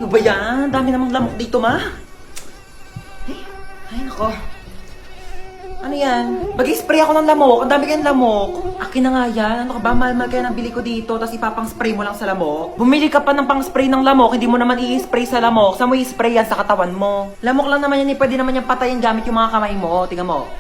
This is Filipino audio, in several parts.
Ano ba yan? Dami namang lamok dito, ma. Ay, nako. Ano yan? Mag-spray ako ng lamok. Ang dami kayong lamok. Akin na nga yan. Ano ka ba? Mahal-mahal kaya nabili ko dito. Tapos ipapang-spray mo lang sa lamok. Bumili ka pa ng pang-spray ng lamok. Hindi mo naman i-spray sa lamok. Saan mo i-spray yan? Sa katawan mo. Lamok lang naman yan. Pwede naman yung patayin gamit yung mga kamay mo. Tingnan mo.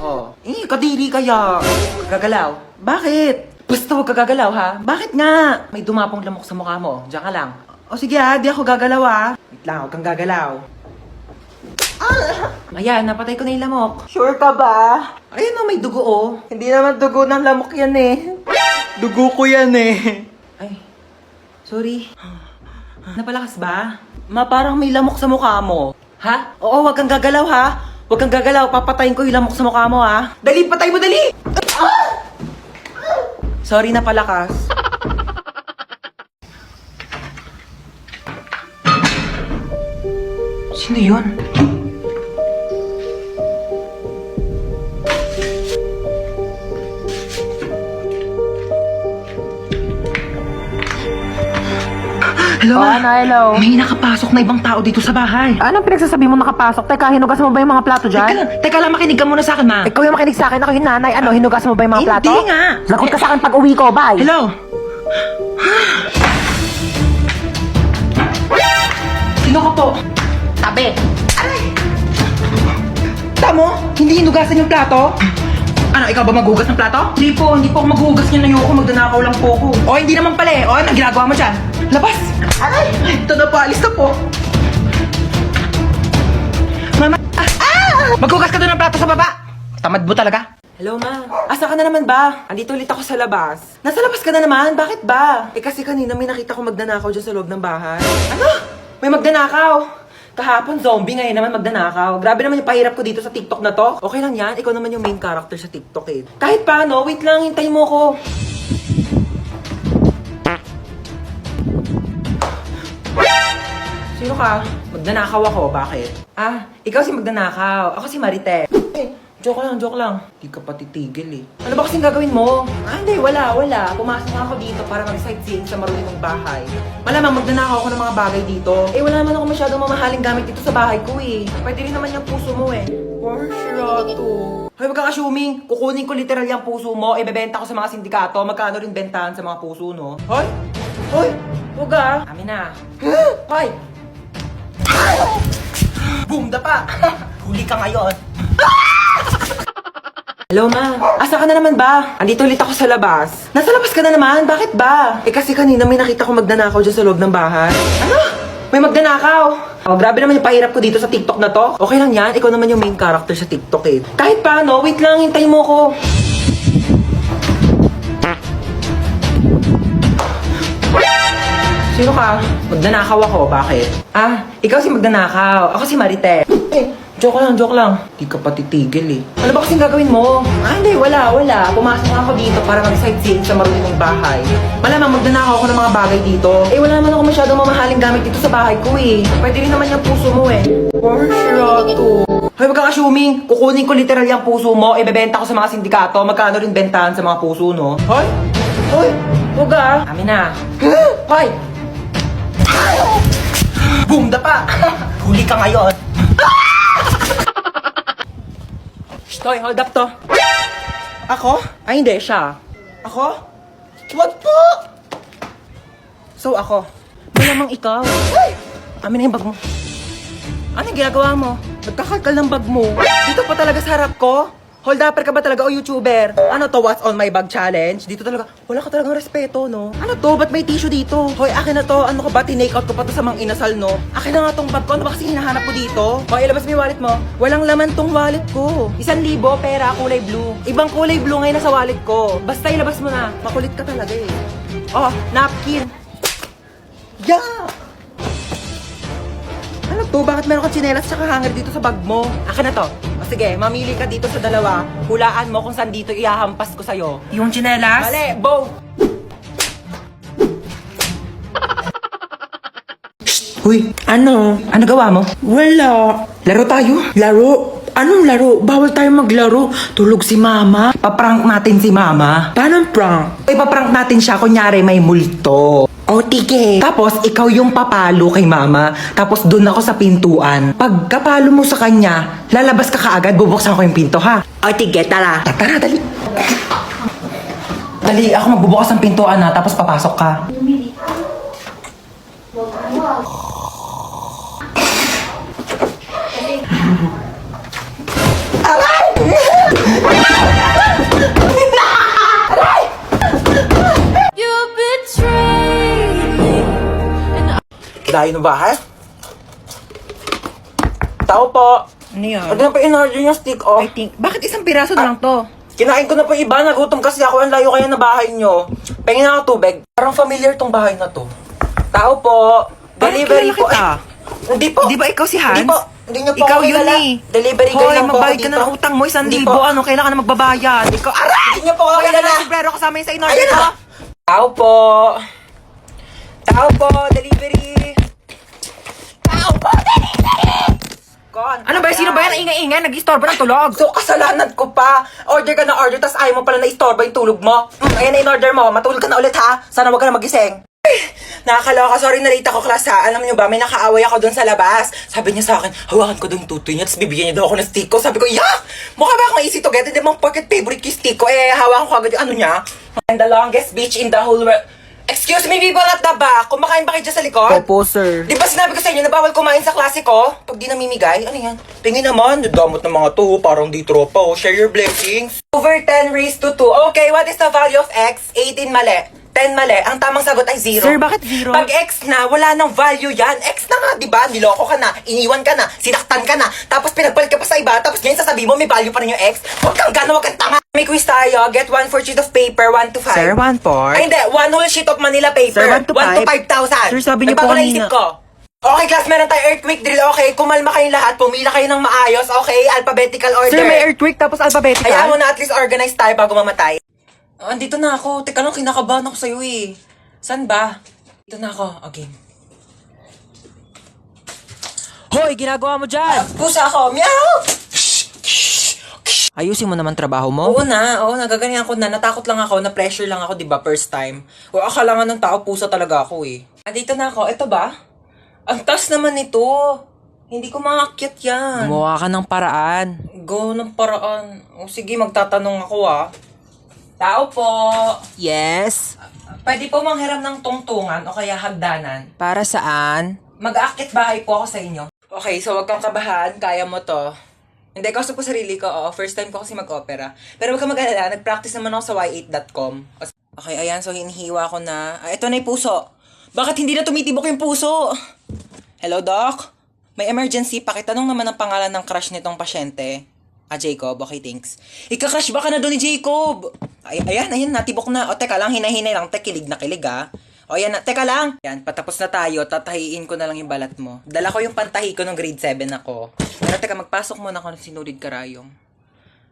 Oh. Kadiri kaya. Gagalaw. Bakit? Basta huwag ka gagalaw, ha? Bakit nga? May dumapong lamok sa mukha mo. Diyan ka lang. O sige ha, di ako gagalaw ha. Wait lang, huwag kang gagalaw. Ayan, napatay ko na yung lamok. Sure ka ba? Ayun o, may dugo oh. Hindi naman dugo ng lamok yan eh. Dugo ko yan eh. Ay, sorry. Napalakas ba? Ma, parang may lamok sa mukha mo. Ha? Oo, huwag kang gagalaw ha. Huwag kang gagalaw, papatayin ko yung lamok sa mukha mo ha. Dali, patay mo, dali! Sorry na palakas. Sino yun? Hello, Hello. May nakapasok na ibang tao dito sa bahay. Anong pinagsasabi mo nakapasok? Teka, hinugas mo ba yung mga plato dyan? Teka lang, makinig ka muna sa akin, ma. Ikaw yung makinig sa akin, ako yung nanay. Ano, hinugas mo ba yung mga plato? Hindi nga. Lagot ka sa akin pag uwi ko, bye. Hello? Sino ka po? Tabi. Tamo? Hindi hinugasan yung plato? Ano, ikaw ba maghugas ng plato? Hindi po ako maghugas niyan. Ayoko, magdanakaw lang po ako. O, hindi naman pala eh. O, anong ginagawa mo dyan? Labas! Aray! Ito na po, alis na po. Mama! Maghugas ka doon ng plato sa baba! Tamad mo talaga. Hello, ma. Asa ka na naman ba? Andito ulit ako sa labas. Nasa labas ka na naman? Bakit ba? Eh kasi kanina may nakita ko magdanakaw dyan sa loob ng bahay. Ano? May magdanakaw? Kahapon zombie, ngayon naman magdanakaw. Grabe naman yung pahirap ko dito sa TikTok na to. Okay lang yan, ikaw naman yung main character sa TikTok eh. Kahit paano, wait lang, hintayin mo ko. Sino ka? Magdanakaw ako, bakit? Ikaw si magdanakaw. Ako si Marite. Joke lang. Di ka pa titigil eh. Ano ba kasing gagawin mo? Hindi, wala. Pumasok ako dito para mag-sightseeing sa marunong kong bahay. Malamang magdanakaw ako ng mga bagay dito. Wala naman ako masyadong mamahaling gamit dito sa bahay ko eh. Pwede rin naman yung puso mo eh. Porsyado. Hoy, wag kang assuming. Kukunin ko literal yung puso mo, ibebenta ko sa mga sindikato. Magkano rin bentahan sa mga puso, no? Hoy! Huwag ah! Amin na. Hoy! Boom, dapa! Huli ka ngayon. Hello, ma. Asa ka na naman ba? Andito ulit ako sa labas. Nasa labas ka na naman? Bakit ba? Kasi kanina may nakita ko magdanakaw dyan sa loob ng bahay. Ano? May magdanakaw? Grabe naman yung pahirap ko dito sa TikTok na to. Okay lang yan, ikaw naman yung main character sa TikTok eh. Kahit paano, wait lang, hintayin mo ko. Sino ka? Magdanakaw ako, bakit? Ikaw si magdanakaw. Ako si Marite. Joke lang. Di ka pa titigil eh. Ano ba kasing gagawin mo? Hindi, wala. Pumasok ako dito para mag-sightseeing sa marunong kong bahay. Malamang magdanakaw ako ng mga bagay dito. Wala naman ako masyadong mamahaling gamit dito sa bahay ko eh. Pwede rin naman yung puso mo eh. Porsyado. Hoy, wag kang assuming. Kukunin ko literal yung puso mo, ibebenta ko sa mga sindikato. Magkano rin bentahan sa mga puso, no? Hoy! Huwag ah! Amin na. Hoy! Boom, dapa! Huli ka ngayon. Hoy, hold up to. Ako? Hindi, siya. Ako? Wag po! So, ako. Malamang ikaw. Amin na yung bag mo. Anong ginagawa mo? Nagkakalkal ng bag mo. Dito pa talaga sa harap ko? Hold upper ka ba talaga o YouTuber? Ano to, what's on my bag challenge? Dito talaga, wala ka talagang respeto, no? Ano to, ba't may tissue dito? Hoy, akin na to, ano ka ba, tinake out ko pa to sa mga inasal, no? Akin na nga tong bag ko, ano ba kasi hinahanap ko dito? Hoy, ilabas mo yung wallet mo. Walang laman tong wallet ko. 1,000 pera, kulay blue. Ibang kulay blue ngayon nasa wallet ko. Basta ilabas mo na, makulit ka talaga eh. Oh, napkin. Yeah! Ano to? Bakit meron kang tsinelas tsaka hanger dito sa bag mo? Akin na to. Sige, mamili ka dito sa dalawa. Hulaan mo kung saan dito ihahampas ko sa'yo. Yung tsinelas? Mali, both! Uy, ano? Ano gawa mo? Wala. Laro tayo? Laro? Anong laro? Bawal tayo maglaro. Tulog si mama. Paprank natin si mama. Paano prank? Ipaprank natin siya, kunyari may multo. O tike. Tapos, ikaw yung papalo kay mama. Tapos, doon ako sa pintuan. Pag kapalo mo sa kanya, lalabas ka kaagad, bubuksan ko yung pinto, ha? O, tige, tara. Tara, dali. Dali, ako magbubukas ng pintuan, ha? Tapos, papasok ka. You betrayed me. Dahil na ba, ha? Tao po. Ano yan? Ano na pa in-order yung stick off? I think, bakit isang piraso na lang to? Kinain ko na po iba, nagutom kasi ako. Ang layo kaya na bahay nyo. Pengin na ako tubig. Parang familiar tong bahay na to. Tao po. Delivery kilala po. kita. Hindi po. Di ba ikaw si Hans? Hindi po. Hindi nyo po Ikaw ako yun kilala. eh. Delivery girl Hoy, lang po ako magbayad ka dito. na ng utang mo, 1,000. Hindi po. Ano, kailangan na magbabayad. Ikaw, aray! Hindi nyo po ako Kaya kilala. na sombrero kasama yun sa in-order Ayan ko. na. Tao po. Tao po. Delivery. Tao po. Delivery. Kon. Ano ba? Sino ba yan? Ang ingay-ingay, nag-istorbo ng tulog. So, kasalanan ko pa. Order ka na order, tas ayaw mo pala na istorbo yung tulog mo. Ayan na in-order mo. Matulog ka na ulit, ha? Sana wag ka na magising. Nakakaloka, sorry na late ako class ha. Alam niyo ba, may nakaaway ako doon sa labas. Sabi niya sa akin, hawakan ko daw yung tutoy niya, tapos bibigyan niya daw ako ng stick ko. Sabi ko, yeah! Mukha ba akong easy to get? Hindi mong pocket favorite ko yung stick ko. Hawakan ko agad yung ano niya. And the longest beach in the whole world. Excuse me, people at the back. Kumakain ba kayo dyan sa likod? Opo, sir. Di ba sinabi ko sa inyo na bawal kumain sa klase ko? Pag di namimigay, ano yan? Tingin naman, damot ng mga to, parang di tropa, oh. Share your blessings. Over 10 raised to 2. Okay, what is the value of x? 18 mali. 10 mali. Ang tamang sagot ay 0. Sir, bakit 0? Pag x na, wala nang value yan. X na nga, di ba? Niloko ka na, iniwan ka na, sinaktan ka na, tapos pinagpalit ka pa sa iba, tapos ngayon sasabihin mo may value pa rin yung x. Huwag kang gana, huwag kang tanga. May quiz tayo. Get 1 4 sheet of paper, 1 to 5. Sir, 1 4. Ay, hindi. 1 whole sheet of Manila paper. Sir, 1 to 1 to 5,000. 5,000. Sir, sabi niyo po Nagbago na kanina. isip ko. Okay, class, meron tayo earthquake drill. Okay, kumalma kayong lahat. Pumila kayo ng maayos. Okay, alphabetical order. Sir, may earthquake tapos alphabetical. Hayaan mo na at least organize tayo bago mamatay. Oh, andito na ako. Teka lang, kinakabahan ako sa'yo eh. San ba? Dito na ako. Okay. Hoy, ginagawa mo dyan? Pusa ako. Meow! Ayusin mo naman trabaho mo. Oo, nagaganyan ko na. Natakot lang ako, na-pressure lang ako, di ba, first time. O, akala nga ng tao, pusa talaga ako eh. Andito na ako. Ito ba? Ang taas naman nito. Hindi ko makakyat yan. Gumawa ka ng paraan. Go ng paraan. O, sige, magtatanong ako ah. Tao po. Yes? Pwede po manghiram ng tungtungan o kaya hagdanan. Para saan? Mag-aakit bahay po ako sa inyo. Okay, so wag kang kabahan. Kaya mo to. Hindi, kaso po sarili ko. Oo, first time ko kasi mag-opera. Pero wag kang mag-alala. Nag-practice naman ako sa y8.com. Okay, ayan. So, hinihiwa ko na. Ito na yung puso. Bakit hindi na tumitibok yung puso? Hello, Doc? May emergency. Pakitanong naman ang pangalan ng crush nitong pasyente. Jacob. Okay, thanks. Ika-crush ba ka na doon ni Jacob? Ayan, natibok na. O, teka lang, hinay-hinay lang. Kilig na kilig, ha? O, yan na. Teka lang. Yan, patapos na tayo. Tatahiin ko na lang yung balat mo. Dala ko yung pantahi ko nung grade 7 ako. Pero teka, magpasok muna ako ng sinulid karayong.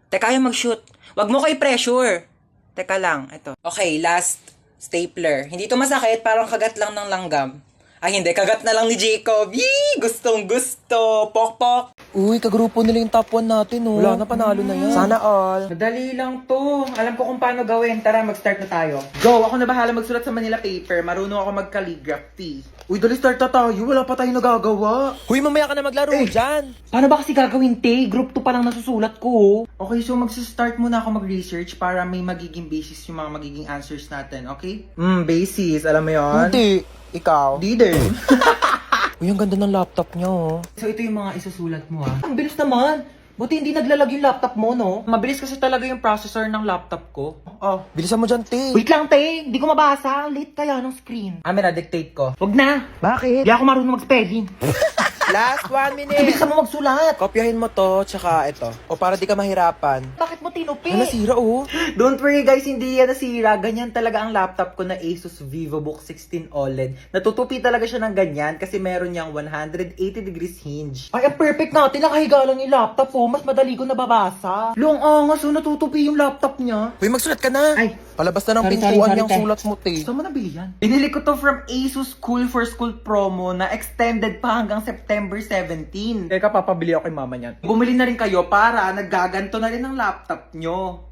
Teka, ayaw mag-shoot. Wag mo kay pressure. Teka lang, ito. Okay, last stapler. Hindi to masakit, parang kagat lang ng langgam. Ay, hindi. Kagat na lang ni Jacob. Yee! Gustong gusto. Pok-pok. Uy, kagrupo nila yung top 1 natin, oh. Wala na, panalo na yan. Sana all. Madali lang to. Alam ko kung paano gawin. Tara, mag-start na tayo. Go! Ako na bahala magsulat sa Manila paper. Marunong ako mag-calligraphy. Uy, dali start na tayo. Wala pa tayo nagagawa. Huy, mamaya ka na maglaro dyan. Paano ba kasi gagawin, te? Group 2 pa lang nasusulat ko. Okay, so mag-start muna ako mag-research para may magiging basis yung mga magiging answers natin, okay? Basis. Alam mo yon? Hindi. Ikaw? Di din. Uy, ang ganda ng laptop niya, oh. So, ito yung mga isusulat mo, ha? Ang bilis naman. Buti hindi naglalag yung laptop mo, no? Mabilis kasi talaga yung processor ng laptop ko. Oh. Bilisan mo dyan, te. Wait lang, te. Hindi ko mabasa. Late kaya ng screen. Na-dictate ko. Wag na. Bakit? Hindi ako marunong mag-spelling. Last 1 minute. Bilisan mo magsulat. Kopyahin mo to, tsaka ito. O para di ka mahirapan. Bakit mo tinupi? Ay, nasira, oh. Don't worry guys, hindi yan nasira. Ganyan talaga ang laptop ko na Asus VivoBook 16 OLED. Natutupi talaga siya ng ganyan kasi meron niyang 180 degrees hinge. Ay, ang perfect natin. Nakahiga lang yung laptop oh. Mas madali ko nababasa. Long angas oh, natutupi yung laptop niya. Uy, magsulat ka na. Ay. Palabas na ng Sorry, pintuan sorry, yung te. sulat mo, te. Saan mo nabili yan? Binili ko to from Asus Cool for School promo na extended pa hanggang September 17. Teka, papabili ako kay mama niyan. Bumili na rin kayo para naggaganto na rin ang laptop nyo.